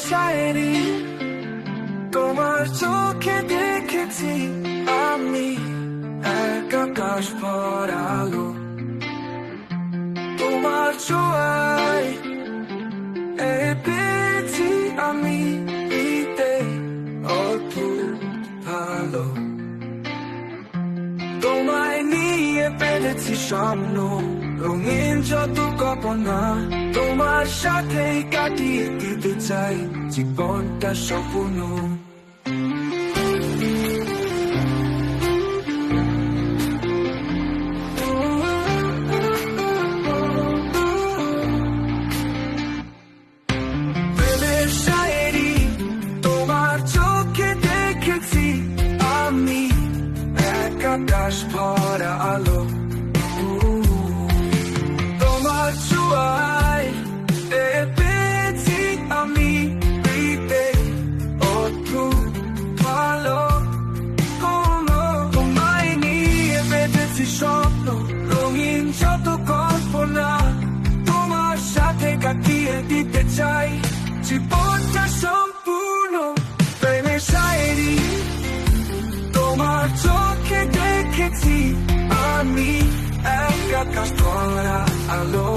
শায়েরি তোমার চোখে দেখেছি আমি এক আকাশ ভরা আলো। তোমার ছোঁয়ায় পেয়েছি আমি দিতে অদ্ভুত ভালো। তোমায় নিয়ে পেরেছি স্বপ্ন, রঙিন যত কল্পনা। তোমার সাথে কাটিয়ে দিতে চাই জীবনটা সম্পূর্ণ। প্রেমের শায়েরি তোমার চোখে দেখেছি আমি এক আকাশ ভরা আলো। তোমার ছোঁয়ায় পেয়েছি আমি দিতে অদ্ভুত ভালো। তোমায় নিয়ে বেঁধেছি স্বপ্ন, রঙিন যত কল্পনা। তোমার সাথে কাটিয়ে দিতে চাই জীবনটা সম্পূর্ণ। প্রেমের শায়েরি তোমার চোখে দেখেছি আমি এক আকাশ ভরা আলো।